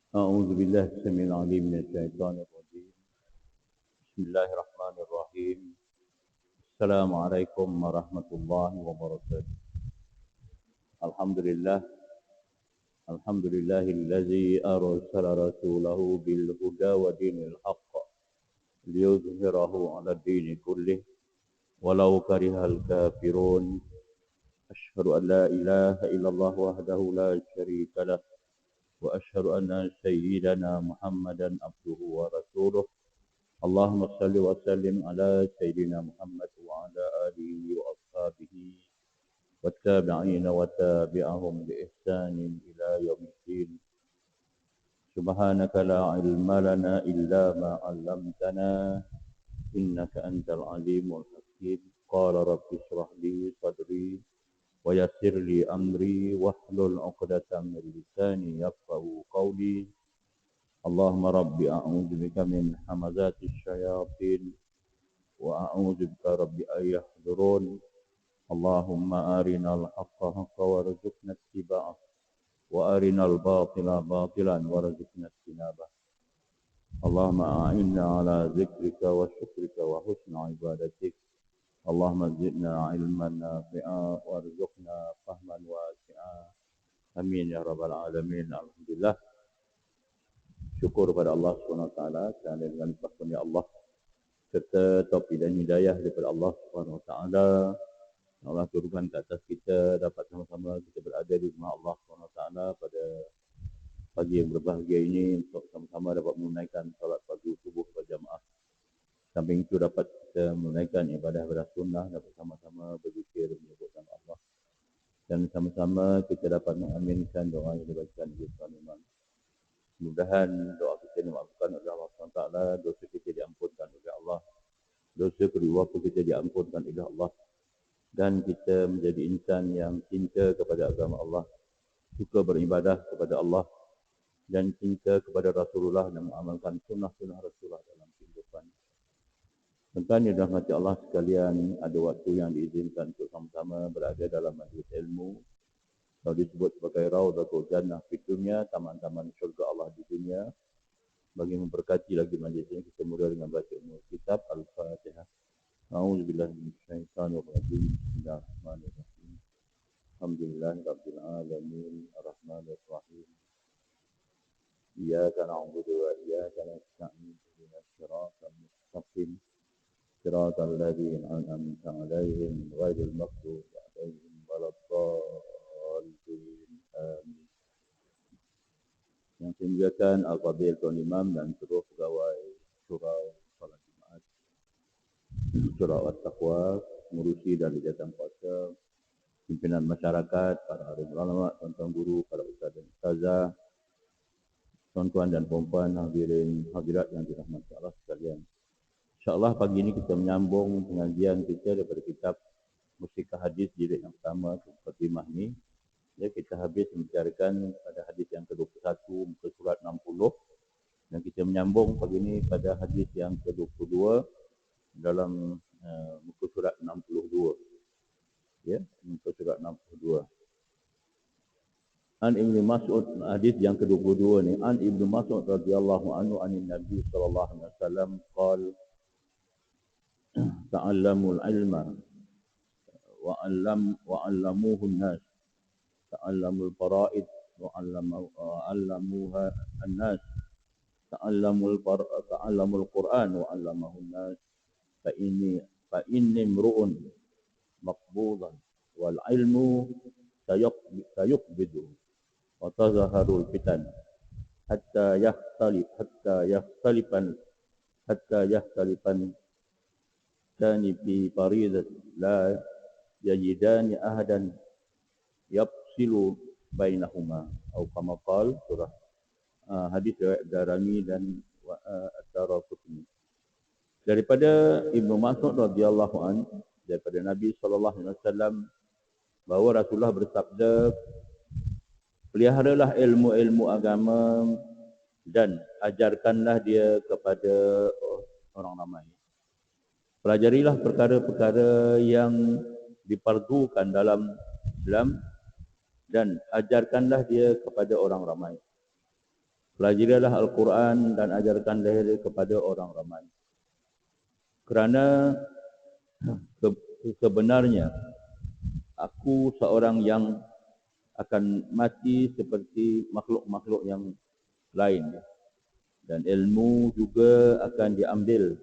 أعوذ بالله السميع العليم من الشيطان الرجيم. بسم الله الرحمن الرحيم. السلام عليكم ورحمة الله وبركاته. الحمد لله. الحمد لله الذي أرسل رسوله بالهدى ودين الحق ليظهره على الدين كله ولو كره الكافرون. أشهد أن لا إله إلا الله وحده لا شريك له وأشهد أن سيدنا محمدا عبده ورسوله. اللهم صل وسلم على سيدنا محمد وعلى آله وأصحابه والتابعين وتابعهم بإحسان إلى يوم الدين. سبحانك لا علم لنا إلا ما علمتنا إنك أنت العليم الحكيم. قال رب اشرح لي صدري ويسر لي أمري واحلل عقدة من لساني يفقهوا قولي. اللهم رب أعوذ بك من همزات الشياطين وأعوذ بك رب أن يحضرون. اللهم أرنا الحق حقا وارزقنا اتباعه وأرنا الباطل باطلا وارزقنا اجتنابه. اللهم أعنا على ذكرك وشكرك وحسن عبادتك. اللهم زدنا علما نافعا وارزقنا فهما واسعا. Amin ya rabbal alamin. Alhamdulillah. Syukur kepada Allah SWT kerana dengan karunia Allah serta taufik dan hidayah daripada Allah SWT, Allah turunkan ke atas kita dapat sama-sama kita berada di rumah Allah SWT pada pagi yang berbahagia ini untuk sama-sama dapat menunaikan salat pagi subuh berjamaah. Samping itu dapat kita menunaikan ibadah sunnah, dapat sama-sama berzikir menyebut nama Allah dan sama-sama kita dapat mengaminkan doa yang dibacakan di depan imam. Mudah-mudahan doa kita dimaafkan oleh Allah SWT, dosa kita diampunkan oleh Allah, dosa kedua pun kita diampunkan oleh Allah, dan kita menjadi insan yang cinta kepada agama Allah, suka beribadah kepada Allah, dan cinta kepada Rasulullah dan mengamalkan sunnah-sunnah Rasulullah dalam kehidupan. Tuan-tuan yang dirahmati Allah sekalian, ada waktu yang diizinkan untuk sama-sama berada dalam majlis ilmu. Kalau disebut sebagai Raudhatul Jannah fi dunya, taman-taman syurga Allah di dunia. Bagi memberkati lagi majlis ini, kita mula dengan baca umur kitab Al-Fatihah. A'udzubillahi minasyaitonir rajim. Bismillahirrahmanirrahim. Alhamdulillahirabbil alamin, arrahmanir rahim. Iyyaka na'budu wa iyyaka nasta'in. Ihdinas siratal mustaqim. Siratal ladzina an'amta 'alaihim ghairil maghdubi 'alaihim waladdallin. Amin. Yang dimuliakan Al-Fadhil Tuan Imam dan seluruh pegawai surau salat Jumaat, surau At-Taqwa, pengurusi dan jawatan kuasa, pimpinan masyarakat, para alim ulama, tuan-tuan guru, para ustaz dan ustazah, tuan-tuan dan puan-puan, hadirin hadirat yang dirahmati Allah sekalian. InsyaAllah pagi ini kita menyambung pengajian kita daripada kitab Musikah Hadis jilid yang pertama, Fatimah ini. Ya, kita habis membicarakan pada hadis yang ke-21 muka surat 60 dan kita menyambung pagi ini pada hadis yang ke-22 dalam muka surat 62. Ya, muka surat 62. An Ibnu Mas'ud, hadis yang ke-22 ni, An Ibnu Mas'ud radhiyallahu anhu anin Nabi sallallahu alaihi wasallam qala ta'allamul ilma wa 'allamuhu an-nas. Ta'allamul fara'id wa 'allamuha an-nas. Ta'allamul Qur'an wa 'allamahu an-nas. Fa inni imru'un maqbudan wal 'ilmu sayuqbidu wa tazharul fitan hatta yahtalifan kani fi faridat la yajidani ahadan yafsilu bainahuma atau kama qala surah hadis riwayat Darimi dan Ad-Daraqutni. Daripada Ibnu Mas'ud radhiyallahu an, daripada Nabi sallallahu alaihi wasallam, bahawa Rasulullah bersabda, peliharalah ilmu-ilmu agama dan ajarkanlah dia kepada orang ramai. Pelajarilah perkara-perkara yang dipardukan dalam Islam dan ajarkanlah dia kepada orang ramai. pelajarilah Al-Quran dan ajarkan diri kepada orang ramai. Kerana sebenarnya aku seorang yang akan mati seperti makhluk-makhluk yang lain. Dan ilmu juga akan diambil.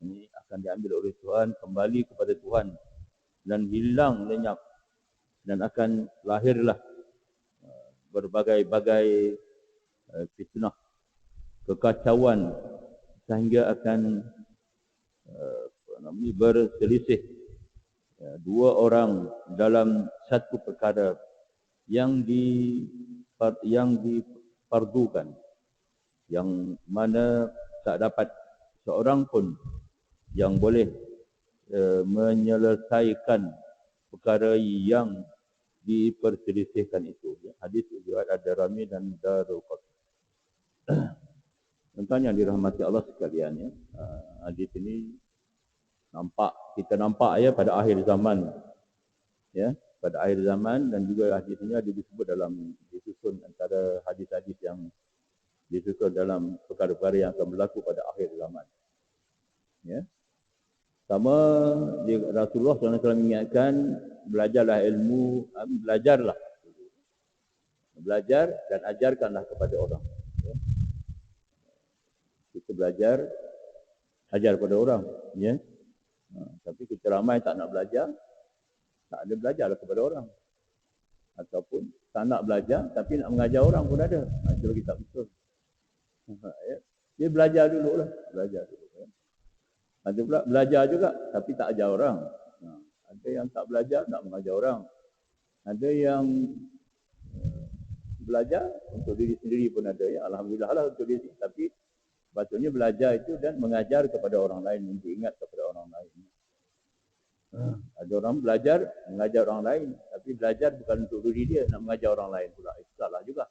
Ini akan diambil oleh Tuhan, kembali kepada Tuhan. Dan hilang lenyap. Dan akan lahirlah berbagai-bagai fitnah, kekacauan, sehingga akan berselisih dua orang dalam satu perkara yang difardukan, yang mana tak dapat seorang pun yang boleh menyelesaikan perkara yang diperselisihkan itu. Hadis riwayat Ad-Darimi dan Daruqutni. Tuan-tuan yang dirahmati Allah sekalian, ya. Hadis ini kita nampak ya pada akhir zaman, ya, pada akhir zaman, dan juga hadis ini ada disebut dalam disusun antara hadis-hadis yang disusun dalam perkara-perkara yang akan berlaku pada akhir zaman. Ya. Sama Rasulullah SAW mengingatkan, belajarlah ilmu, belajar dan ajarkanlah kepada orang. Ya. Kita belajar, ajar kepada orang. Ya. Tapi kita ramai tak nak belajar, tak ada belajarlah kepada orang. Ataupun tak nak belajar tapi nak mengajar orang pun ada. Itu lagi tak betul. Ya. Dia belajar dulu lah. Belajar dulu. Ya. Ada pula belajar juga tapi tak ajar orang. Ada yang tak belajar nak mengajar orang. Ada yang belajar untuk diri sendiri pun ada. Ya. Alhamdulillah lah untuk diri. Tapi patutnya belajar itu dan mengajar kepada orang lain. Untuk ingat kepada orang lain. Ada orang belajar mengajar orang lain, tapi belajar bukan untuk diri dia, nak mengajar orang lain pula. Itu salah juga.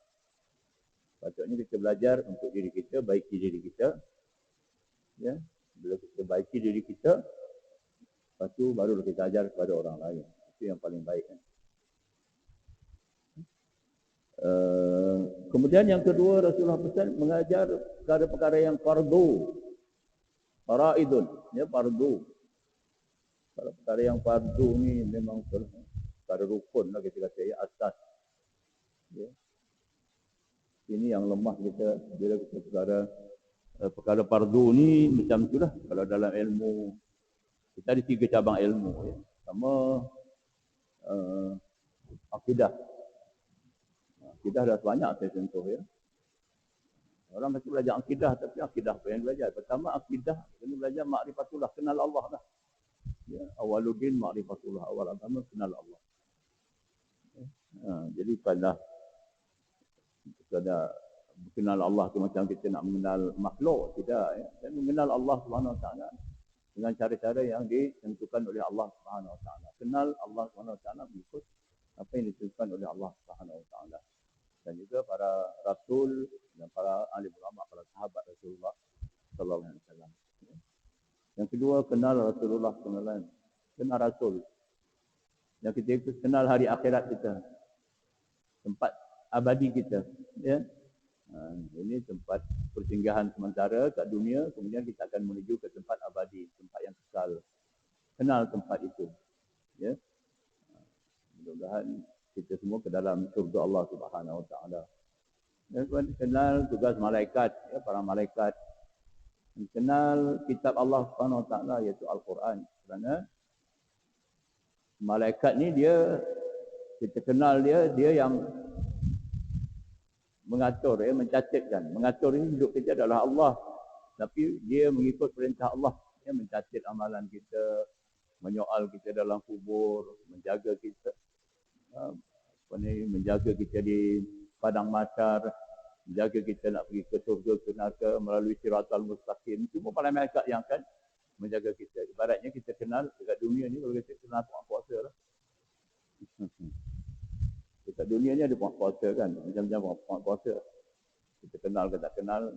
Patutnya kita belajar untuk diri kita, baiki diri kita. Ya, bila kita baiki diri kita, lepas tu baru kita ajar kepada orang lain. Itu yang paling baik. Kemudian yang kedua, Rasulullah pesan mengajar perkara-perkara yang fardu, faraidun, ya, fardu. Kalau perkara yang fardu ni memang perkara rukun lah kita kata, ya, asas. Ya. Ini yang lemah kita bila kita perkara fardu ni macam tu lah. Kalau dalam ilmu, kita ada 3 cabang ilmu. Ya. Sama akidah. Akidah dah banyak saya sentuh. Ya. Orang mesti belajar akidah, tapi akidah apa yang belajar? Pertama akidah, kena belajar ma'rifatullah, kenal Allah lah. Ya, awaluddin ma'rifatullah, awal agama kenal Allah. Jadi pada kenal Allah tu macam kita nak mengenal makhluk, tidak, ya. Dan mengenal Allah Subhanahu Wa Taala dengan cara-cara yang ditentukan oleh Allah Subhanahu Wa Taala. Kenal Allah Subhanahu Wa Taala mengikut apa yang ditentukan oleh Allah Subhanahu Wa Taala. Dan juga para rasul dan para ahli ulama, para sahabat Rasulullah sallallahu alaihi wasallam. Yang kedua, kenal Rasulullah sallallahu alaihi wasallam. Kenal Rasul. Yang ketiga, kenal hari akhirat kita. Tempat abadi kita. Ya. Ini tempat persinggahan sementara kat dunia, kemudian kita akan menuju ke tempat abadi, tempat yang kekal. Kenal tempat itu. Ya. Mudah-mudahan kita semua ke dalam surga Allah Subhanahu Wa Taala. Dan kenal tugas malaikat, ya, para malaikat. Kenal kitab Allah Subhanahu Wa Taala, iaitu Al-Quran. Kerana malaikat ni kita kenal dia yang mengatur, ya, mencatatkan. Mengatur ini hidup kita adalah Allah. Tapi dia mengikut perintah Allah. Ya, mencatat amalan kita, menyoal kita dalam kubur, menjaga kita, menjaga kita di padang mahsyar, menjaga kita nak pergi ke surga ke neraka melalui siratal mustaqim. Semua para malaikat yang akan menjaga kita. Ibaratnya kita kenal dekat dunia ni, kalau kita kenal puasa lah. Dekat dunia ni ada puasa kan, macam-macam puasa. Kita kenal ke tak kenal,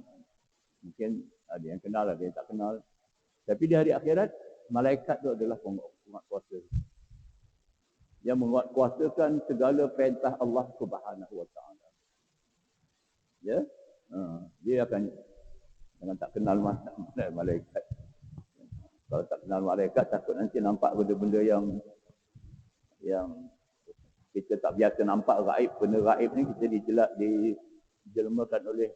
mungkin ada yang kenal, ada yang tak kenal. Tapi di hari akhirat, malaikat tu adalah penguat kuasa. Yang menguatkuasakan segala perintah Allah Subhanahu Wa Taala. Ya, Dia akan jangan tak kenal malaikat. Kalau tak kenal malaikat, takut nanti nampak benda-benda yang kita tak biasa nampak gaib. Benda gaib ni kita dijelmakan oleh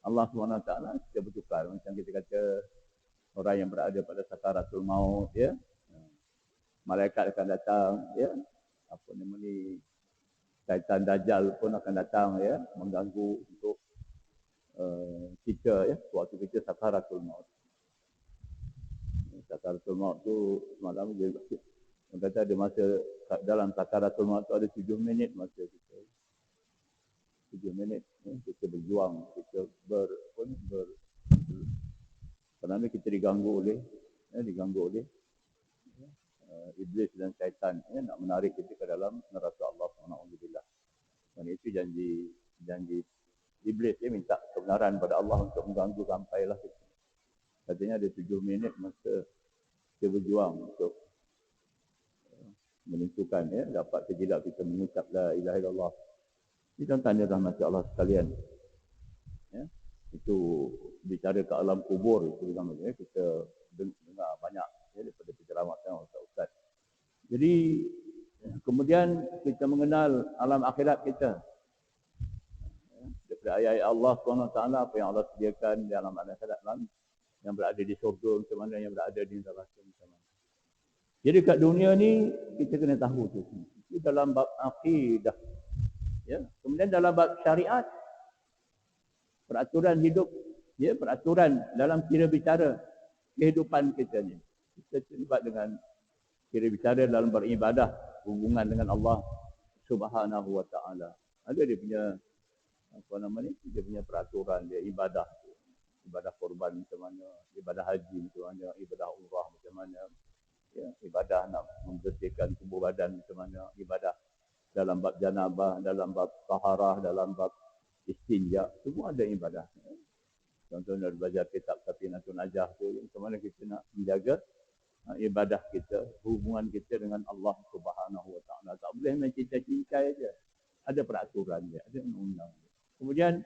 Allah SWT. Kita bertukar. Macam kita kata orang yang berada pada sakaratul maut, ya, malaikat akan datang, ya, apa nama ni, syaitan dajjal pun akan datang, ya, mengganggu untuk kita, ya, waktu kita sakaratul maut. Sakaratul maut tu semalam dia kata ada masa dalam sakaratul maut tu ada 7 minit masa kita. 7 minit, ya, kita berjuang, kita kerana kita diganggu oleh iblis dan syaitan, ya, nak menarik kita ke dalam neraka Allah SWT. Dan itu janji iblis, dia minta kebenaran pada Allah untuk mengganggu sampailah kita. Katanya ada 7 minit masa kita berjuang untuk menentukan, ya, dapat ke tidak kita mengucap la ilaha illallah. Ini tanda rahmat Allah sekalian. Ya, itu bicara ke alam kubur itu juga, ya, kita dengar banyak, ya, daripada penceramah ustaz. Jadi kemudian kita mengenal alam akhirat kita. Daripada ayat Allah SWT, apa yang Allah sediakan di alam akhirat, yang berada di syurga macam mana, yang berada di neraka macam mana. Jadi kat dunia ni kita kena tahu tu. Itu dalam bab akidah. Ya, kemudian dalam bab syariat, peraturan hidup, ya, peraturan dalam kira bicara kehidupan kita ni. Kita terlibat dengan kira bicara dalam beribadah, hubungan dengan Allah Subhanahu Wa Taala. Ada dia punya apa nama ni? Dia punya peraturan dia, ibadah korban macam mana, ibadah haji macam mana, ibadah umrah macam mana, ya, ibadah nak membersihkan tubuh badan macam mana, ibadah dalam bab janabah, dalam bab taharah, dalam bab istinja, semua ada ibadah. Contohnya belajar kitab Safinatun Najah tu, macam mana kita nak menjaga ibadah kita, hubungan kita dengan Allah Subhanahu Wa Taala. Tak boleh main cincai-cincai aja. Ada peraturan dia, ada undang-undang. Kemudian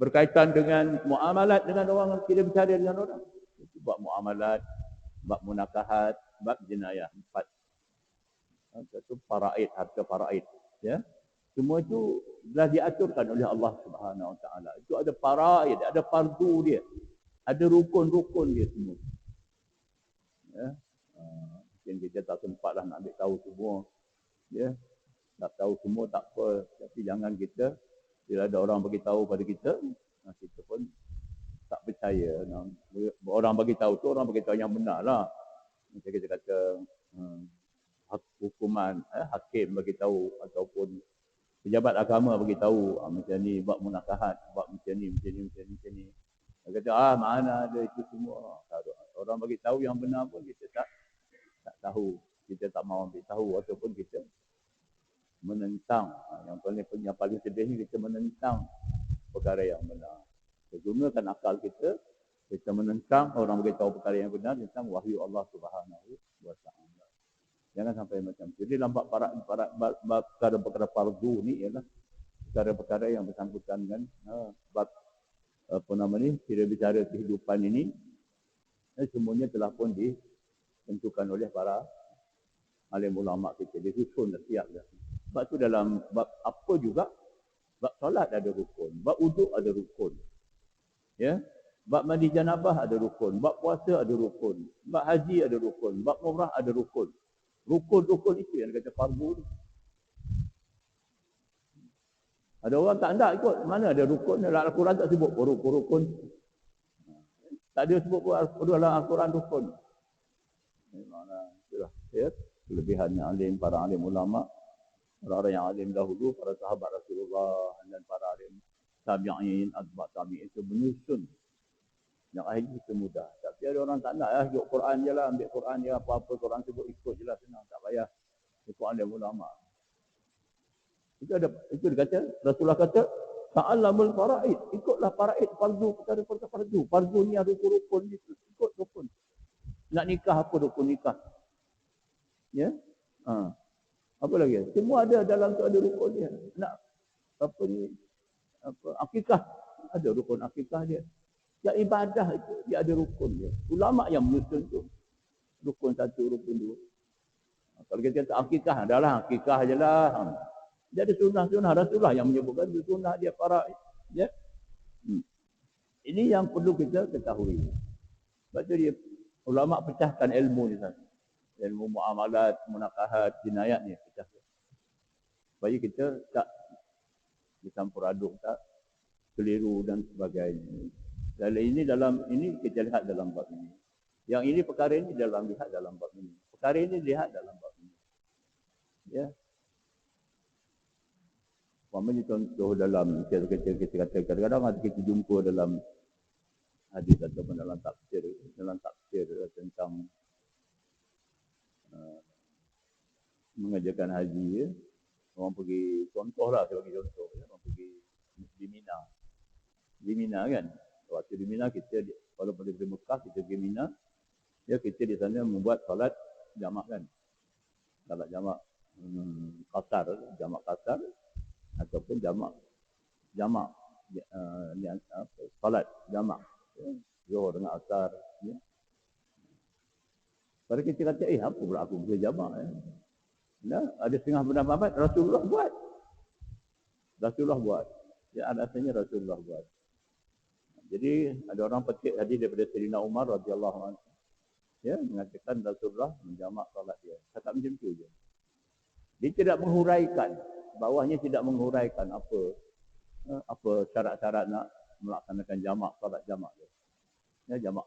berkaitan dengan muamalat dengan orang, kita bercakap dengan orang. Itu bab muamalat, bab munakahat, bab jenayah, 4. Satu faraid, harta faraid, ya. Semua itu telah diaturkan oleh Allah Subhanahu Wa Taala. Itu ada faraid, ada fardu dia. Ada rukun-rukun dia semua. Ya. Mungkin kita tak sempatlah nak ambil tahu semua. Ya. Tak tahu semua tak apa, tapi jangan kita bila ada orang bagi tahu pada kita, kita pun tak percaya. Orang bagi tahu tu orang bagi tahu yang benar lah. Macam kita kata hukuman, hakim bagi tahu ataupun pejabat agama bagi tahu macam ni bab munakahat, bab macam ni. Dia kata mana ada itu semua. Orang bagi tahu yang benar pun kita tak tahu. Kita tak mahu ambil tahu ataupun kita menentang. Yang paling sedih ni kita menentang perkara yang benar. Kita gunakan akal kita menentang orang bagi tahu perkara yang benar tentang wahyu Allah Subhanahu Wa Taala. Jangan sampai macam tu. Jadi lambat perkara-perkara fardu ni ialah perkara-perkara yang bersangkutan dengan bab apa nama ni, kira bicara kehidupan ini, semuanya telah pun ditentukan oleh para alim ulama kita. Disusun dah, siap dah. Sebab tu dalam bab apa juga, bab solat ada rukun, bab wuduk ada rukun. Ya. Bab mandi janabah ada rukun, bab puasa ada rukun, bab haji ada rukun, bab umrah ada rukun. Rukun-rukun itu yang kata fardu. Ada orang tak nak ikut. Mana ada rukun? Dalam Al-Quran tak sebut rukun-rukun. Tak ada sebut dalam Al-Quran rukun. Itulah, ya, kelebihannya alim, para alim ulama, orang-orang yang alim dahulu, para sahabat Rasulullah dan para alim tabi'in, atba' tabi'in itu menyusun. Yang akhirnya kita mudah. Tapi ada orang tak nak ikut Quran je lah, ambil Quran je, apa-apa Quran sebut ikut je lah, senang, tak payah ikut alim ulama. Itu dia kata, Rasulullah kata, ta'allamul faraid, ikutlah faraid, fardu, perkara-perkara fardu. Fardu ni ada rukun ni, ikut rukun. Nak nikah apa rukun nikah? Ya? Apa lagi? Semua ada dalam tu ada rukun dia. Nak apa ni? Akikah. ada rukun akikah dia. Yang ibadah itu dia ada rukun dia. Ulama yang menyusun tu. Rukun 1, rukun 2. Kalau kita kata akikah, adalah akikah je lah. Dia ada sunnah-sunnah. Rasulullah yang menyebutkan sunnah dia para. Ya. Ini yang perlu kita ketahui. Sebab tu dia, ulama pecahkan ilmu ni sana. Ilmu muamalat, munakahat, jinayat ni pecahkan. Supaya kita tak dicampur aduk, tak keliru dan sebagainya. Dalam ini kita lihat dalam bab ini. Yang ini perkara ini lihat dalam bab ini. Perkara ini lihat dalam bab ini. Ya. Umpamanya contoh dalam kita kata kadang-kadang kita jumpa dalam hadis ataupun dalam tafsir tentang mengajarkan haji ya. Orang pergi contohlah saya bagi contoh ya. Orang pergi di Mina kan. Waktu di Mina kita kalau pada Mekah kita pergi Mina ya kita di sana membuat solat jamak kan. Solat jamak jamak kasar ataupun jamak solat jamak ya. Zuhur dengan asar ya. Pada kita kata apa pula aku boleh jamak ya. Nah, ada setengah pendapat Rasulullah buat. Ya alasannya Rasulullah buat. Jadi ada orang petik hadis daripada Sayyidina Umar radhiyallahu anhu. Ya, mengatakan Rasulullah menjamak solat dia. Cakap macam tu je. Dia tidak menghuraikan, bawahnya tidak menghuraikan apa syarat-syarat nak melaksanakan jamak solat jamak dia. Ya, jamak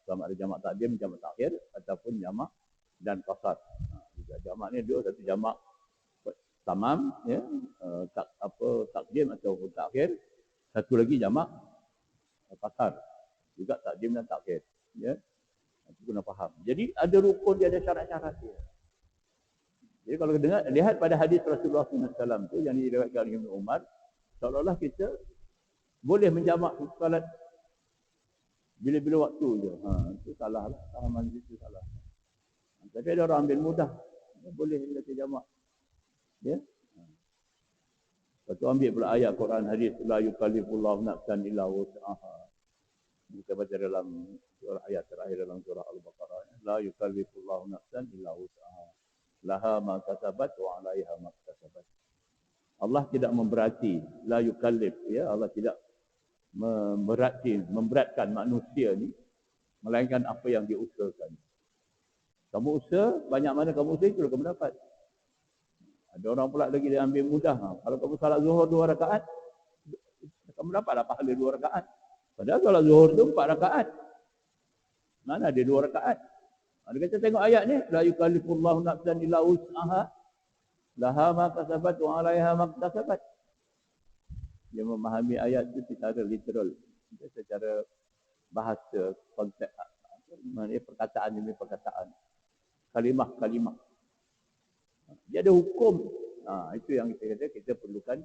sama ada jamak takdim, jamak takhir ataupun jamak dan qasar. Jamak ni dua, satu jamak tamam ya, takdim ataupun takhir, satu lagi jamak qasar. Juga takdim dan takhir, ya. Itu kena faham. Jadi ada rukun dia, ada syarat-syarat dia. Jadi kalau lihat pada hadis Rasulullah SAW tu yang diriwayatkan oleh Ibnu Umar, seolah-olah kita boleh menjamak salat bila-bila waktu je. Itu salah lah. Fahaman itu salah. Tapi ada orang ambil mudah. Boleh kita jamak. Ya. Lepas tu ambil pula ayat Quran hadis la yukallifullahu nafsan illa wus'aha. Kita baca dalam surah ayat terakhir dalam surah Al-Baqarah. La yukallifullahu nafsan illa wus'aha. Laha ma kasabat wa 'alaiha ma kasabat. Allah tidak memberati, la yukallif ya, Allah tidak memberatkan manusia ni melainkan apa yang diusahakan. Kamu usaha, banyak mana kamu usaha, itulah kamu dapat. Ada orang pula lagi dia ambil mudah. Kalau kamu salat zuhur 2 rakaat, kamu dapatlah pahala 2 rakaat. Padahal salat zuhur tu 4 rakaat. Mana ada 2 rakaat? Ada kata tengok ayat ni, la yukallifullahu nafsan illa wus'aha, laha ma kasabat wa 'alaiha ma kasabat. Dia memahami ayat itu secara literal, secara bahasa, konsep, perkataan demi perkataan, kalimah-kalimah. Dia ada hukum. Itu yang kita kata kita perlukan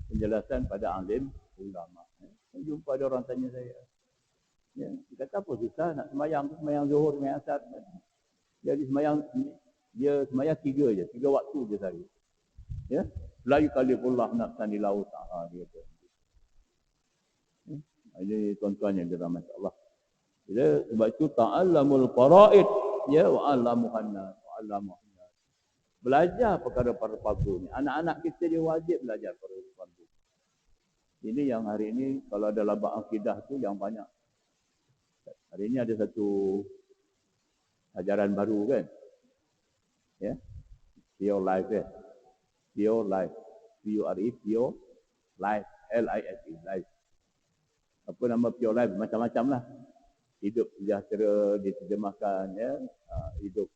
penjelasan pada alim ulama. Saya jumpa ada orang tanya saya, ya, dia kata apa susah nak semayang zuhur, semayang asar. Jadi dia semayang 3 je, 3 waktu je sehari. Ya, la yukallifullahu nafsan illa wus'aha dia tu. Ini tuan-tuan yang dirahmati Allah. Sebab itu ta'allamul faraid ya wa 'allamuhan nas wa 'allamuhan nas. Belajar perkara fardu ni. Anak-anak kita dia wajib belajar perkara fardu. Ini yang hari ini kalau dalam bab akidah tu yang banyak. Hari ini ada satu ajaran baru kan. Ya. Pure life ya. Pure life. P-U-R-E, pure life. L-I-F-E, life. Apa nama pure life? Macam-macam lah. Hidup sejahtera diterjemahkan ya. Hidup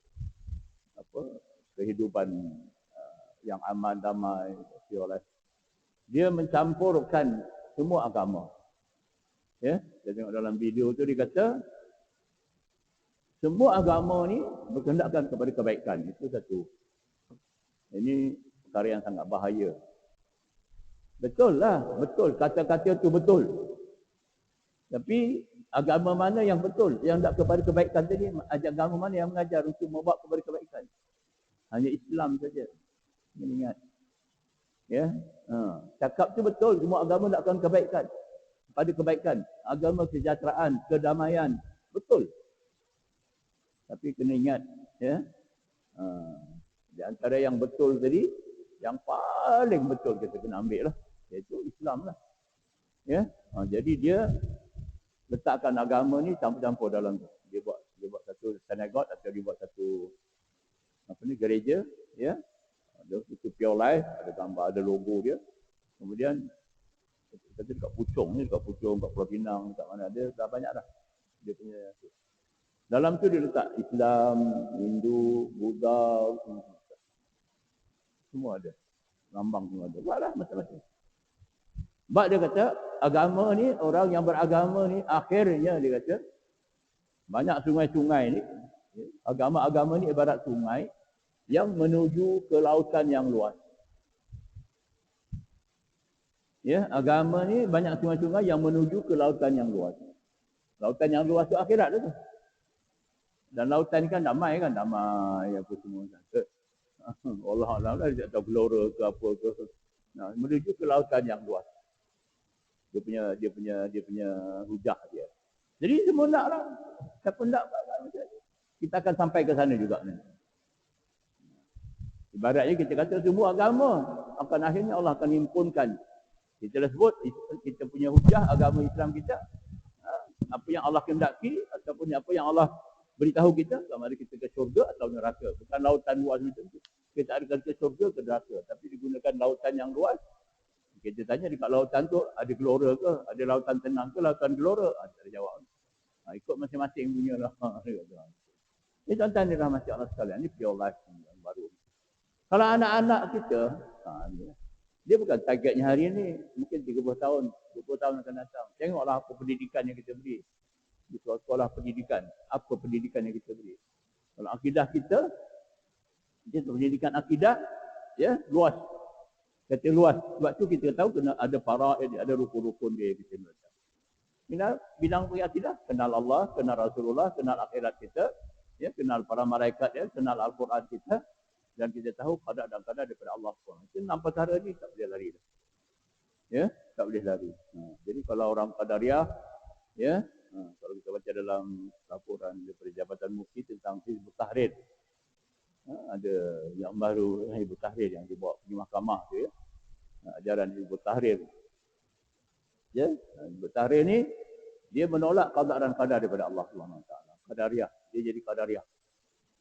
kehidupan yang aman, damai, pure life. Dia mencampurkan semua agama. Ya, saya tengok dalam video tu dia kata semua agama ni berkehendakkan kepada kebaikan. Itu satu. Ini perkara yang sangat bahaya. Betul lah, betul. Kata-kata tu betul. Tapi agama mana yang betul? Yang tak kepada kebaikan tadi, agama mana yang mengajar untuk membawa kepada kebaikan? Hanya Islam saja. Ingat. Ya. Cakap tu betul, semua agama nakkan kebaikan. pada kebaikan, agama kesejahteraan, kedamaian. Betul. Tapi kena ingat, ya. Di antara yang betul tadi, yang paling betul kita kena ambil lah, iaitu Islam lah. Ya. Jadi dia letakkan agama ni campur-campur dalam tu. Dia buat satu synagogue atau dia buat satu gereja, ya. Itu Pure Life, ada gambar, ada logo dia. Kemudian kata dekat Puchong, kat Pulau Pinang, dekat mana ada, dah banyak dah. Dia punya dalam tu dia letak Islam, Hindu, Buddha, semua ada. Lambang semua ada. Buatlah macam-macam. Sebab dia kata, agama ni, orang yang beragama ni, akhirnya dia kata, banyak sungai-sungai ni, agama-agama ni ibarat sungai yang menuju ke lautan yang luas. Ya, agama ni banyak sungai-sungai yang menuju ke lautan yang luas. Lautan yang luas tu akhirat tu. Dan lautan kan damai apa semua. Allah Allah lah, dia tak tahu gelora ke apa ke. Nah, menuju ke lautan yang luas. Dia punya hujah dia. Jadi semua naklah. Siapa nak kita akan sampai ke sana juga nanti. Ibaratnya kita kata semua agama akan akhirnya Allah akan himpunkan. Kita dah sebut kita punya hujah agama Islam kita. Apa yang Allah kehendaki ataupun apa yang Allah beritahu kita, sama ada kita ke syurga atau neraka. Bukan lautan luas macam tu. Kita ada ke syurga ke neraka, tapi digunakan lautan yang luas. Kita tanya dekat lautan tu ada gelora ke, ada lautan tenang ke, lautan gelora? Tak ada jawab. Ikut masing-masing punya lah. Ini tuan-tuan ni rahmati Allah sekalian, ni pure life yang baru. Kalau anak-anak kita, dia bukan targetnya hari ini, mungkin 30 tahun, 20 tahun akan datang. Tengoklah apa pendidikan yang kita beri. Di sekolah pendidikan, apa pendidikan yang kita beri. Kalau akidah kita, dia pendidikan akidah, ya, luas. Kata luas. Sebab tu kita tahu kena ada faraid, ada rukun-rukun dia kita belajar. Bidang akidah, kenal Allah, kenal Rasulullah, kenal akhirat kita, ya, kenal para malaikat dia, kenal Al-Quran kita, dan kita tahu qada dan qadar daripada Allah SWT. Itu 6 perkara ni tak boleh lari dah. Ya, tak boleh lari. Jadi kalau orang Qadariyah, ya, kalau kita baca dalam laporan daripada Jabatan Mufti tentang Hizbut Tahrir, ada yang baru Hizbut Tahrir yang dibawa pergi mahkamah tu, ya. Ajaran Hizbut Tahrir. Ya, Hizbut Tahrir ni dia menolak qada dan qadar daripada Allah SWT. Qadariyah, dia jadi Qadariyah.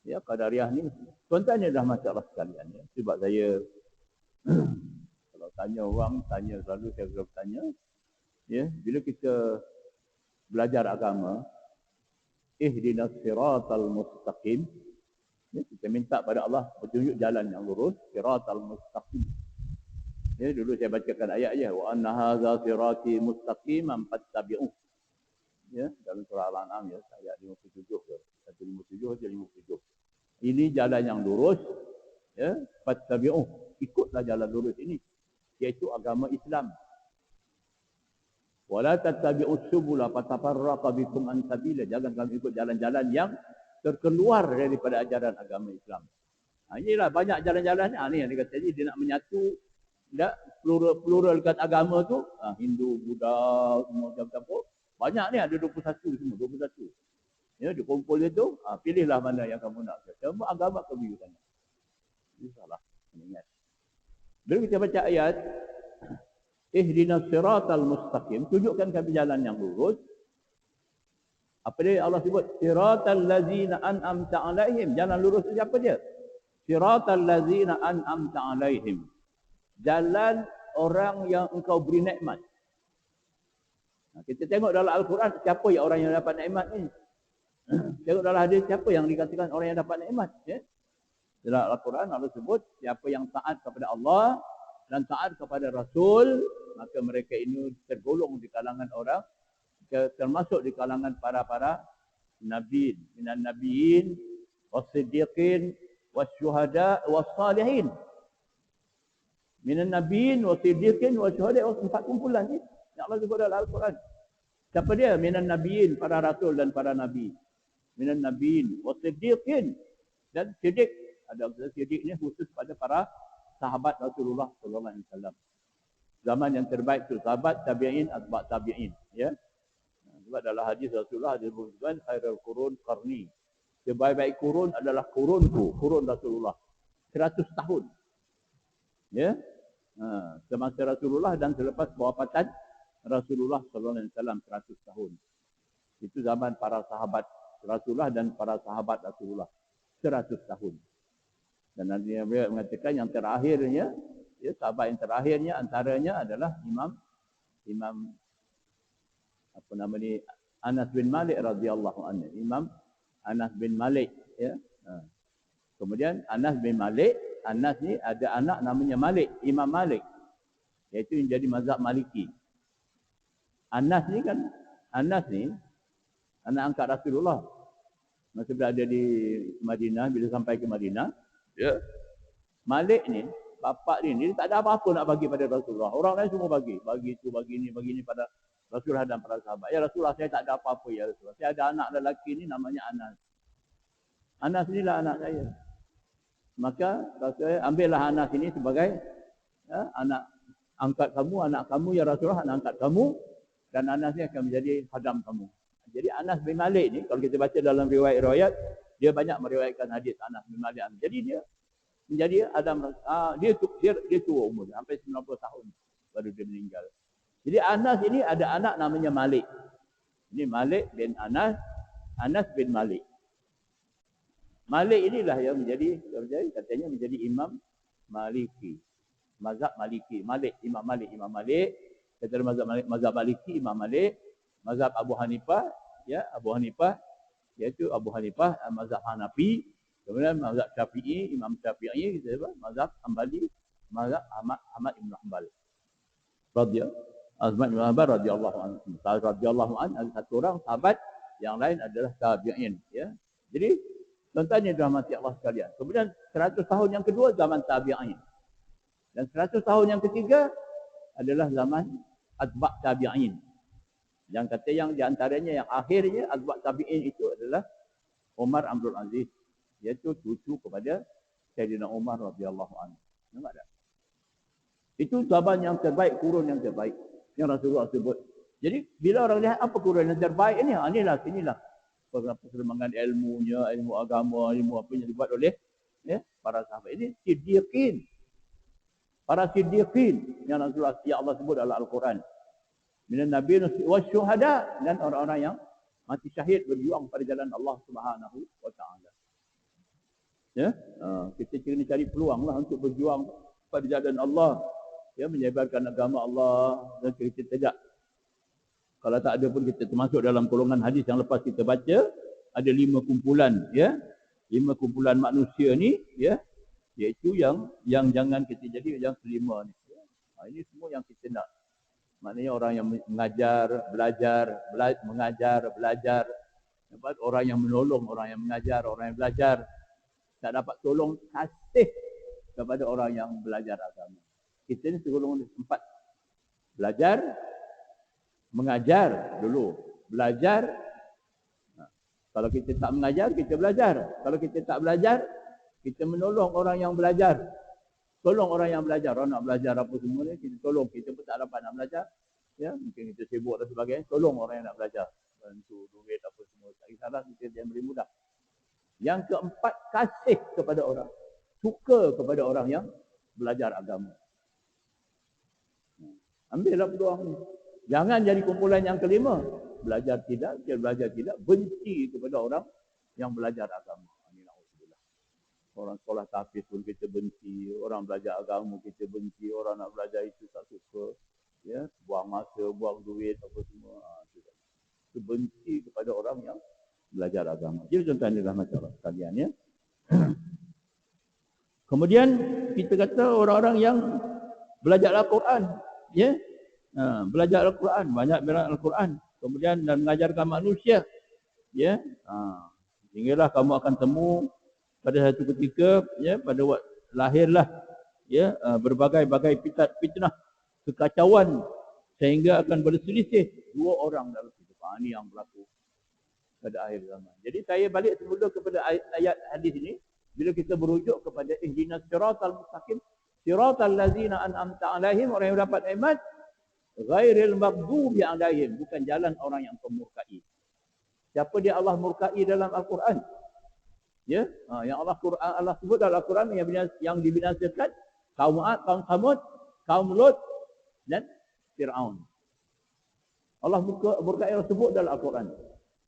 Ya, Qadariyah ni tuan-tuan ni dah masalah sekalian, ya. Sebab saya kalau tanya orang, selalu saya bertanya, ya, bila kita belajar agama, ihdinas siratal mustaqim, ya, kita minta pada Allah petunjuk jalan yang lurus, siratal mustaqim. Ya, dulu saya bacakan ayat je, wa anna hadza sirati mustaqiman fattabi'uh. Ya, dalam surah Al-An'am, ya, ayat 57 ke, 157 atau 57. Ini jalan yang lurus, ya, fattabi'uh, ikutlah jalan lurus ini, iaitu agama Islam. Wala tattabi'us subula fatafarraqa bikum an sabila, jangan kamu ikut jalan-jalan yang terkeluar daripada ajaran agama Islam. Inilah banyak jalan-jalan ni yang dia kata dia nak menyatu dak pluralkan agama tu, Hindu, Buddha, semua campur. Banyak ni ada 21 semua, 21. Ya, dia kumpul itu, pilihlah mana yang kamu nak. Semua agama kamu juga. Ini salah. Ingat. Bila kita baca ayat, ihdinas siratal mustaqim, tunjukkan kami jalan yang lurus. Apa dia Allah sebut? Siratal ladzina an'amta alaihim. Jalan lurus itu siapa dia? Siratal ladzina an'amta alaihim. Jalan orang yang engkau beri nikmat. Kita tengok dalam Al-Quran, siapa yang orang yang dapat nikmat ni? Tengok dalam hadis, siapa yang dikatakan orang yang dapat nikmat? Ya? Dalam Al-Quran, Allah sebut, siapa yang taat kepada Allah dan taat kepada Rasul, maka mereka ini tergolong di kalangan orang, termasuk di kalangan para nabiin, minan nabiin, was-siddiqin, was-syuhada, was-salihin. Minan nabiin, was-siddiqin, was-syuhada, empat kumpulan ni yang Allah sebut dalam Al-Quran. Siapa dia? Minan nabiin, para rasul dan para nabi. Minan nabiin, was-siddiqin, dan siddiq. Ada siddiq ni khusus pada para sahabat Rasulullah sallallahu alaihi wasallam. Zaman yang terbaik itu sahabat, tabi'in, atba' tabi'in. Ya. Sebab dalam hadis Rasulullah ada disebutkan khairul qurun qarni. Sebaik-baik kurun adalah kurunku, kurun Rasulullah. 100 tahun. Ya. Semasa Rasulullah dan selepas kewafatan Rasulullah sallallahu alaihi wasallam 100 tahun. Itu zaman para sahabat Rasulullah dan para sahabat Rasulullah 100 tahun. Dan Nabi mengatakan yang terakhirnya, ya, sahabat yang terakhirnya antaranya adalah Imam apa nama ni, Anas bin Malik radhiyallahu anhu. Imam Anas bin Malik, ya. Kemudian Anas bin Malik, Anas ni ada anak namanya Malik, Imam Malik. Iaitu yang jadi mazhab Maliki. Anas ni anak angkat Rasulullah. Masa berada di Madinah, bila sampai ke Madinah, ya. Malik ni, bapak dia tak ada apa-apa nak bagi pada Rasulullah. Orang lain semua bagi itu, bagi ini pada Rasulullah dan para sahabat. Ya Rasulullah, saya tak ada apa-apa ya Rasulullah. Saya ada anak lelaki ni namanya Anas. Anas inilah anak saya. Maka Rasulullah ambillah Anas ini sebagai, ya, anak angkat kamu, anak kamu ya Rasulullah, anak angkat kamu, dan Anas ni akan menjadi khadam kamu. Jadi Anas bin Malik ni, kalau kita baca dalam riwayat-riwayat, dia banyak meriwayatkan hadis Anas bin Malik. Jadi dia menjadi Adam, dia tua umur, sampai 90 tahun baru dia meninggal. Jadi Anas ini ada anak namanya Malik. Ini Malik bin Anas, Anas bin Malik. Malik inilah yang katanya menjadi Imam Maliki. Mazhab Maliki. Imam Malik. Kata mazhab Maliki, Imam Malik. Mazhab Abu Hanifah, ya, iaitu Abu Hanifah, mazhab Hanafi. Kemudian mazhab Syafi'i, Imam Syafi'i, mazhab Hanbali, mazhab Ahmad Ibn Hanbal. Radhiyallahu anhu, ada satu orang sahabat, yang lain adalah tabi'in, ya. Jadi tuan-tuan yang dirahmati Allah sekalian. Kemudian 100 tahun yang kedua zaman tabi'in. Dan 100 tahun yang ketiga adalah zaman atba' tabi'in. Yang kata yang diantaranya yang akhirnya atba' tabi'in itu adalah Umar Abdul Aziz, iaitu cucu kepada Sayyidina Umar radhiyallahu anhu. Nampak tak? Itu zaman yang terbaik, kurun yang terbaik yang Rasulullah sebut. Jadi bila orang lihat apa kurun yang terbaik ini, sinilah perkembangan ilmunya, ilmu agama, ilmu apa yang dibuat oleh, ya, para sahabat. Ini siddiqin. Para siddiqin yang Rasulullah, ya Allah sebut dalam Al-Quran. Minan nabiyyin wasyuhada, dan orang-orang yang mati syahid berjuang pada jalan Allah Subhanahu wa taala. Ya, kita kena cari peluanglah untuk berjuang pada jalan Allah, ya, menyebarkan agama Allah, dan kita tidak. Kalau tak ada pun kita termasuk dalam golongan hadis yang lepas kita baca, ada 5 kumpulan, ya. 5 kumpulan manusia ni, ya, iaitu yang jangan kita jadi yang kelima ni. Ya. Ini semua yang kita nak. Maknanya orang yang mengajar, mengajar, belajar. Dapat orang yang menolong, orang yang mengajar, orang yang belajar. Tak dapat tolong, kasih kepada orang yang belajar agama. Kita ni segolongan 4. Belajar, mengajar dulu. Belajar. Kalau kita tak mengajar, kita belajar. Kalau kita tak belajar, kita menolong orang yang belajar. Tolong orang yang belajar. Orang nak belajar apa semua ni, kita tolong. Kita pun tak dapat nak belajar. Ya, mungkin kita sibuk dan sebagainya. Tolong orang yang nak belajar. Bantu, duit apa semua. Tak kisahlah, kita yang beri mudah. Yang keempat, kasih kepada orang. Suka kepada orang yang belajar agama. Ambillah peluang ni. Jangan jadi kumpulan yang kelima. Belajar tidak, benci kepada orang yang belajar agama. Orang sekolah tahfiz pun kita benci, orang belajar agama kita benci, orang nak belajar itu tak suka, ya, buang masa, buang duit apa semua. Itu benci kepada orang yang belajar agama. Jadi contohnya adalah masalah sekalian, ya. Kemudian kita kata orang-orang yang belajar Al-Quran, ya, belajar Al-Quran, banyak belajar Al-Quran, kemudian dan mengajarkan manusia, ya, sehinggalah kamu akan temu pada satu ketika, ya, pada waktu lahirlah, ya, berbagai-bagai fitnah, kekacauan, sehingga akan berselisih 2 orang dalam kehidupan. Ini yang berlaku pada akhir zaman. Jadi saya balik semula kepada ayat hadis ini, bila kita berujuk kepada ihdinas siratal mustaqim, Siratal ladzina an'amta 'alaihim, orang yang dapat nikmat, ghairil maghdubi 'alaihim, bukan jalan orang yang pemurkai. Siapa dia Allah murkai dalam Al-Quran? Ya, yang Allah sebut dalam Al-Quran yang dibinasakan kaum Ad, kaum Thamud, kaum Lut dan Fir'aun. Allah murkai sebut dalam Al-Quran.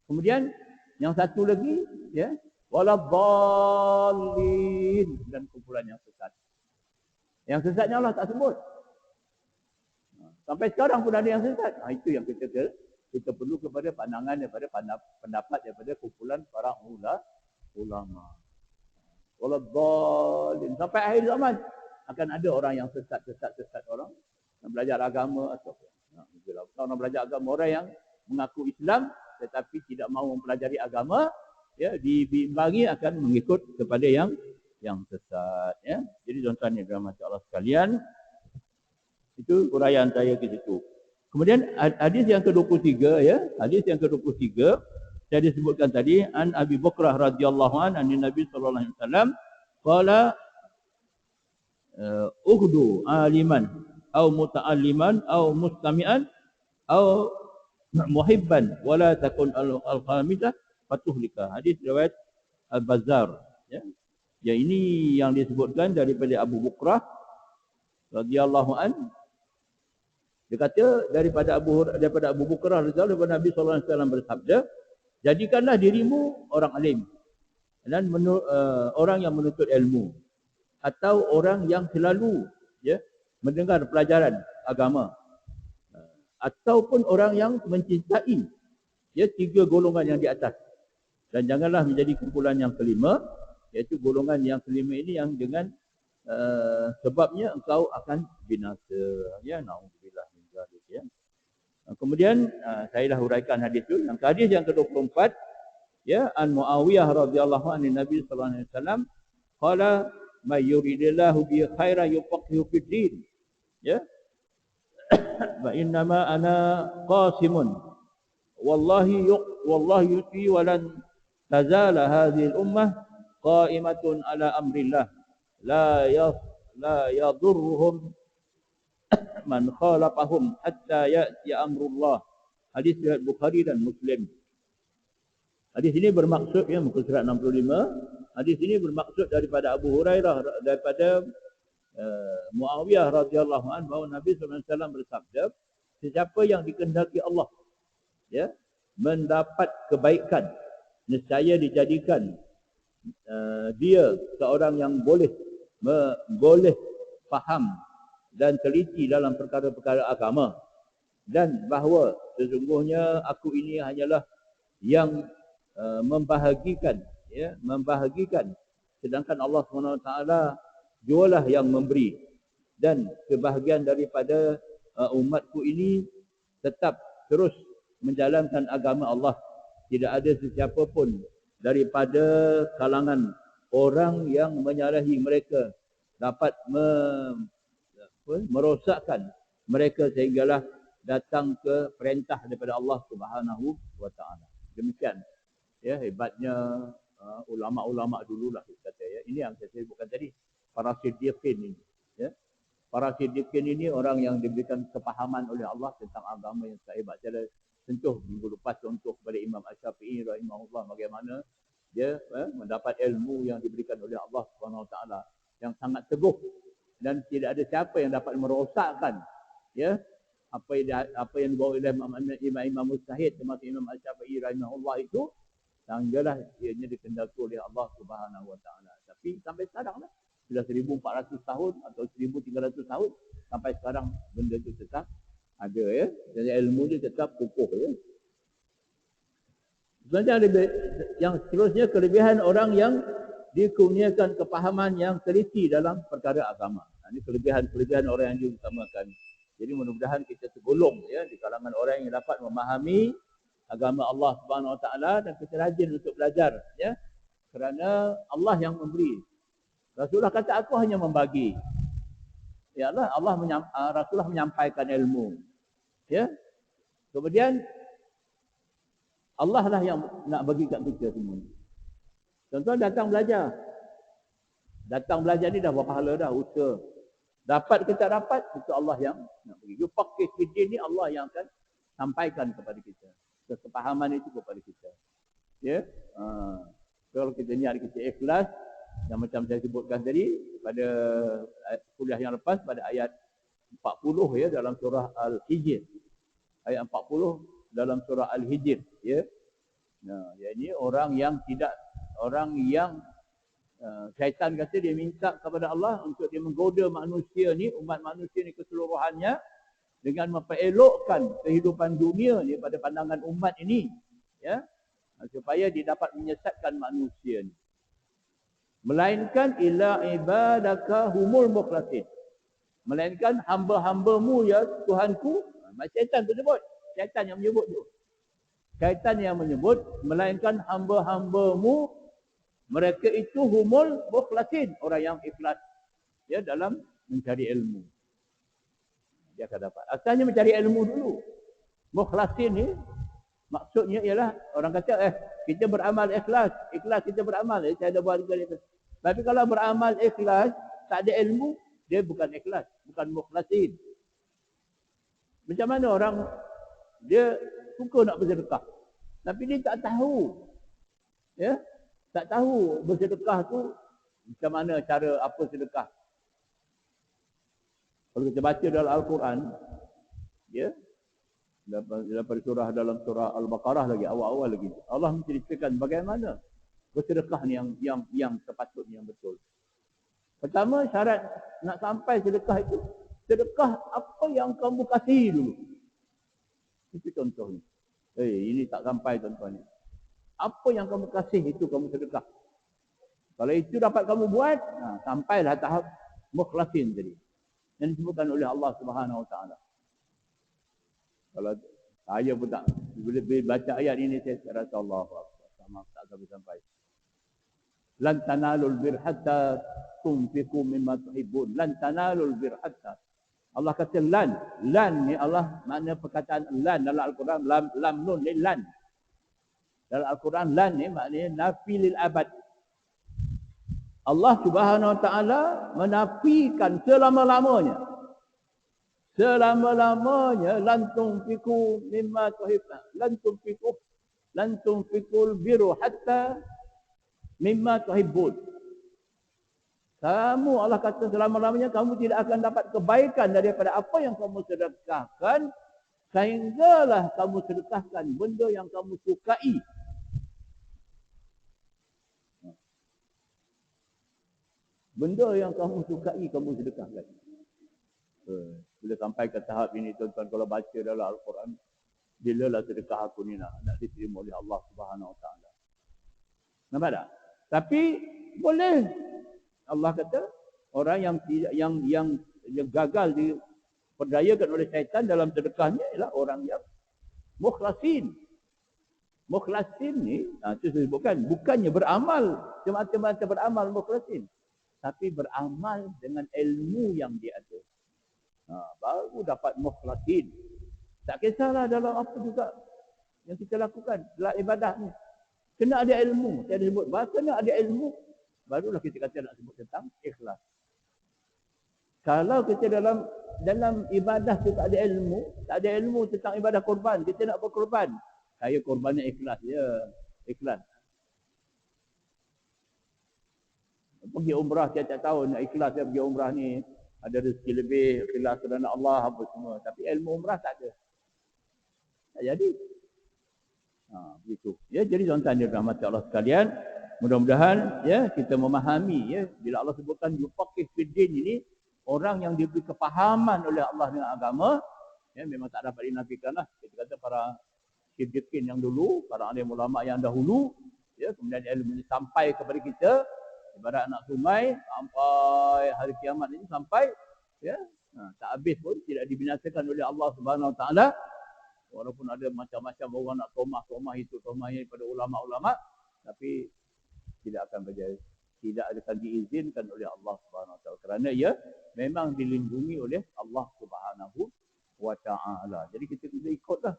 Kemudian yang satu lagi, ya, waladhdallin, dan kumpulan yang sesat. Yang sesatnya Allah tak sebut. Sampai sekarang pun ada yang sesat. Itu yang kita perlu kepada pandangan daripada pendapat daripada kumpulan para ulama. Waladhdallin. Sampai akhir zaman akan ada orang yang sesat orang yang belajar agama atau orang belajar agama, orang yang mengaku Islam tetapi tidak mahu mempelajari agama, ya, diimbangi akan mengikut kepada yang sesat, ya. Jadi tuan-tuan yang dirahmati Allah sekalian, itu uraian saya ke situ. Kemudian hadis yang ke-23, ya, hadis yang ke-23 saya disebutkan tadi, an Abi Bakrah radhiyallahu an Nabi sallallahu alaihi wasallam qala ughdu aliman au muta'alliman au mustami'an au muhibban wala takun al-qamidah fatuhlika. Hadis riwayat Al-Bazzar, ya. Yang ini yang disebutkan daripada Abu Bakrah radhiyallahu an. Dia kata daripada Abu Bakrah radhiyallahu anhu, Nabi sallallahu alaihi wasallam bersabda, jadikanlah dirimu orang alim dan orang yang menuntut ilmu, atau orang yang selalu, ya, mendengar pelajaran agama, ataupun orang yang mencintai, ya, 3 golongan yang di atas. Dan janganlah menjadi kumpulan yang kelima, iaitu golongan yang kelima ini yang dengan sebabnya engkau akan binasa, ya, naudzubillah min dzalik, ya. Kemudian saya dah huraikan hadis itu. Yang hadis yang ke-24, ya, an Muawiyah radhiyallahu anhu Nabi sallallahu alaihi wasallam qala may yuridillahu bi khairan yufaqihu fid din, ya. Wa innama ana qasimun wallahi yuti wa lan tazala hadhihi al-ummah qa'imatun ala amrillah la yadurruhum man khalafahum hatta ya'ti amrullah. Hadis riwayat Bukhari dan Muslim. Hadis ini bermaksud, ya, muka surat 65. Hadis ini bermaksud daripada Abu Hurairah, daripada Muawiyah radhiyallahu anhu, bahawa Nabi sallallahu alaihi wasallam bersabda, sesiapa yang dikehendaki Allah, ya, mendapat kebaikan, nescaya dijadikan dia seorang yang boleh faham dan teliti dalam perkara-perkara agama, dan bahawa sesungguhnya aku ini hanyalah yang membahagikan, ya, sedangkan Allah SWT jualah yang memberi, dan kebahagiaan daripada umatku ini tetap terus menjalankan agama Allah. Tidak ada sesiapa pun daripada kalangan orang yang menyalahi mereka dapat merosakkan mereka sehinggalah datang ke perintah daripada Allah Subhanahu wa taala. Demikian, ya, hebatnya ulama-ulama dululah, kata, ya. Ini yang saya sebutkan tadi, para siddiqin ini, ya. Para siddiqin ini orang yang diberikan kepahaman oleh Allah tentang agama yang sangat hebat. Saya sentuh minggu lepas contoh kepada Imam Asy-Syafi'i rahimahullah, bagaimana dia mendapat ilmu yang diberikan oleh Allah Subhanahu wa taala yang sangat teguh, dan tidak ada siapa yang dapat merosakkan, ya, apa yang dibawa oleh Imam Mujtahid termasuk Imam Asy-Syafi'i rahimahullah itu, sehinggalah ianya dikendaki oleh Allah Subhanahu wa taala. Tapi sampai sekarang lah, sudah 1400 tahun atau 1300 tahun, sampai sekarang benda itu tetap ada, ya. Jadi ilmu dia tetap kukuh, ya. Sebenarnya yang seterusnya, kelebihan orang yang dikurniakan kepahaman yang teliti dalam perkara agama. Ini kelebihan orang yang diutamakan. Jadi mudah-mudahan kita tergolong, ya, di kalangan orang yang dapat memahami agama Allah Subhanahu wa taala, dan kita rajin untuk belajar, ya. Kerana Allah yang memberi. Rasulullah kata, aku hanya membagi. Ya Allah, Rasulullah menyampaikan ilmu. Ya. Kemudian Allah lah yang nak bagi kat kita semua. Tuan-tuan datang belajar. Datang belajar ni dah berpahala dah, usaha. Dapat ke tak dapat, itu Allah yang nak bagi. Yufaqqih fiddin ni Allah yang akan sampaikan kepada kita. Kepahaman itu kepada kita. Ya. Kalau kita niat kita ikhlas, yang macam saya sebutkan tadi pada kuliah yang lepas pada ayat 40 ya dalam surah Al-Hijr. Ayat 40 dalam surah Al-Hijr ya. Nah, ini orang yang syaitan kata dia minta kepada Allah untuk dia menggoda manusia ni, umat manusia ni keseluruhannya dengan memperelokkan kehidupan dunia ni pada pandangan umat ini ya, supaya dia dapat menyesatkan manusia ni. Melainkan ila ibadaka humul mukhlasin. Melainkan hamba-hambamu ya Tuhanku. Syaitan tu sebut. Syaitan yang menyebut tu. Syaitan yang menyebut melainkan hamba-hambamu mereka itu humul mukhlasin, orang yang ikhlas ya dalam mencari ilmu. Dia akan dapat. Asalnya mencari ilmu dulu. Mukhlasin ni maksudnya ialah orang kata kita beramal ikhlas kita beramal. Saya dah buat itu. Tapi kalau beramal ikhlas tak ada ilmu, dia bukan ikhlas, bukan mukhlasin. Macam mana orang dia suka nak bersedekah, tapi dia tak tahu. Ya? Tak tahu bersedekah tu macam mana cara apa sedekah. Kalau kita baca dalam Al-Quran, ya, dalam surah Al-Baqarah lagi, awal-awal lagi, Allah menceritakan bagaimana bersedekah ni yang sepatutnya, yang betul. Pertama, syarat nak sampai sedekah itu, sedekah apa yang kamu kasih dulu. Itu contohnya. Ini tak sampai contohnya. Apa yang kamu kasih itu kamu sedekah. Kalau itu dapat kamu buat, sampailah tahap mukhlasin tadi. Yang disebutkan oleh Allah Subhanahu Wa Taala. Kalau saya pun tak boleh baca ayat ini, saya rasa Allah sama tak sampai. Lan tanalul bir hatta tunfiqu mimma tuhibbun. Lan tanalul bir hatta. Allah kata lan. Lan ni Allah makna perkataan lan dalam Al-Quran, lam nun ni lan. Dalam Al-Quran lan ni maknanya nafi lil abad. Allah Subhanahu Wa Taala menafikan selama-lamanya. Selama-lamanya lan tunfiqu mimma tuhibbun. Lan tunfiqul birru hatta mimma tuhibbun. Kamu, Allah kata selama-lamanya kamu tidak akan dapat kebaikan daripada apa yang kamu sedekahkan, sehinggalah kamu sedekahkan benda yang kamu sukai. Benda yang kamu sukai kamu sedekahkan. Bila sampai ke tahap ini tuan-tuan, kalau baca dalam Al-Quran, bilalah sedekah aku ni nak diterima oleh Allah Subhanahu Wa Taala. Nampak tak? Tapi boleh. Allah kata orang yang gagal diperdayakan oleh syaitan dalam sedekahnya ialah orang yang mukhlasin. Mukhlasin ni, itu saya sebutkan, bukannya beramal semata-mata beramal mukhlasin, tapi beramal dengan ilmu yang dia ada. Baru dapat mukhlasin. Tak kisahlah dalam apa juga yang kita lakukan dalam ibadah ni. Kena ada ilmu. Saya sebut bahawa kena ada ilmu, barulah kita kata nak sebut tentang ikhlas. Kalau kita dalam ibadah tu tak ada ilmu tentang ibadah korban, kita nak berkorban, saya korbannya ikhlas ya, ikhlas. Pergi umrah tiap-tiap tahun, nak ikhlas ya pergi umrah ni, ada rezeki lebih, ikhlas kerana Allah apa semua, tapi ilmu umrah tak ada. Tak jadi. Begitu. Ya, jadi tuan-tuan yang dirahmati Allah sekalian, mudah-mudahan ya kita memahami ya bila Allah sebutkan yufaqqih fiddin ini, orang yang diberi kepahaman oleh Allah dengan agama, ya memang tak dapat dinafikanlah. Kita kata para siddiqin yang dulu, para alim ulama yang dahulu, ya kemudian ilmu ini sampai kepada kita ibarat anak sungai sampai hari kiamat ini, sampai ya tak habis pun, tidak dibinasakan oleh Allah Subhanahu Wa Taala. Walaupun ada macam-macam orang nak tomah itu, tomah ini pada ulama-ulama, tapi tidak akan berjaya, tidak akan diizinkan oleh Allah Subhanahu Wa Taala, kerana ia memang dilindungi oleh Allah Subhanahu Wa Taala. Jadi kita ikutlah.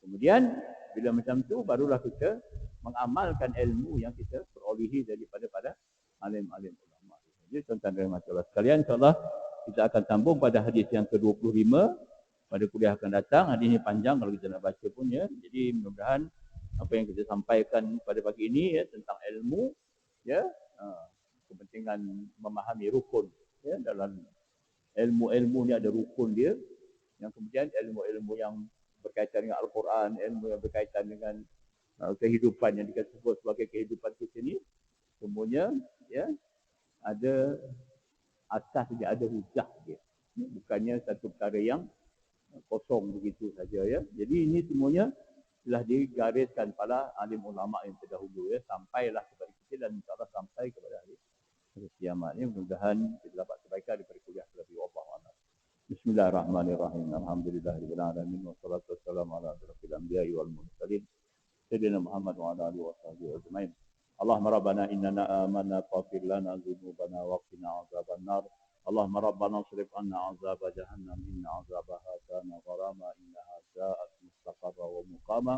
Kemudian bila macam tu barulah kita mengamalkan ilmu yang kita perolehi daripada alim-alim ulama. Jadi tuan-tuan dan puan-puan sekalian, insya-Allah kita akan sambung pada hadis yang ke-25 pada kuliah akan datang. Hadis ini panjang kalau kita nak baca pun ya. Jadi mudah-mudahan apa yang kita sampaikan pada pagi ini ya tentang ilmu ya, kepentingan memahami rukun ya, dalam ilmu-ilmu ni ada rukun dia, yang kemudian ilmu-ilmu yang berkaitan dengan Al-Quran, ilmu yang berkaitan dengan kehidupan yang disebut sebagai kehidupan kita ni, semuanya ya ada asas dia, ada hujah dia. Bukannya satu perkara yang kosong begitu saja ya. Jadi ini semuanya telah digariskan pada alim ulama yang terdahulu ya, sampailah kepada kita dan insya-Allah sampai kepada hari kiamat ini. Mudah-mudahan kita dapat kebaikan daripada kuliah lebih Allah. Bismillahirrahmanirrahim. Alhamdulillahirabbil alamin wassalatu wassalamu ala asyrofil anbiya'i wal mursalin sayyidina Muhammad wa ala alihi washabihi ajmain. Allahumma rabbana innana amanna faghfir lana dzunubana wa qina adzabannar. Allahumma rabbana shrif anna azab jahannam inna azabaha kana gharama innaha sa'at mustaqarra wa muqama.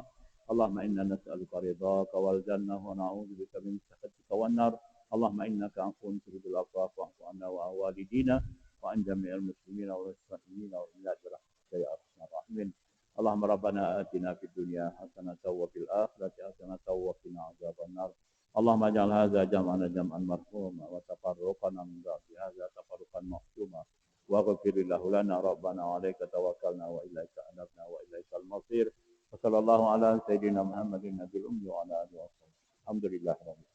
Allahumma inna nas'aluka ridhaka wal jannah wa na'udzubika min sakhatika wan nar. Allahumma innaka 'afuwun tuhibbul 'afwa fa'fu 'anna wa 'an walidina wa 'an jami'il muslimina wal muslimin wa ila birahmatika ya arhamar rahimin. Allahumma rabbana atina fid dunya hasanatan wa fil akhirati hasanatan wa qina adzabannar. Allahumma ij'al hadza jam'ana jam'an marhuma wa tafarruqana min ba'di hadza tafarruqan mahsuma waghfir lana rabbana 'alaika tawakkalna wa ilaika anabna wa ilaikal masir. Wa sallallahu ala sayyidina Muhammadin nabiyil ummi wa ala alihi wa sahbihi. Alhamdulillahirabbil alamin.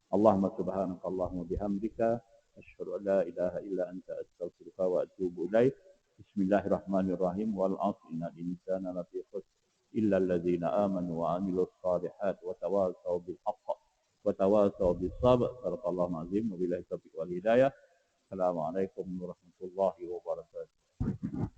Allahumma subhanaka Allahumma bihamdika asyhadu an la ilaha illa anta astaghfiruka wa atubu ilaik. Bismillahirrahmanirrahim. Wal 'asri innal insana lafi khusr illa alladzina amanu wa 'amilus shalihat wa tawasaw bil haqq wa tawasaw bis sabr. Sadaqallahu azim. Wabillahi taufiq wal hidayah. Assalamualaikum warahmatullahi wabarakatuh.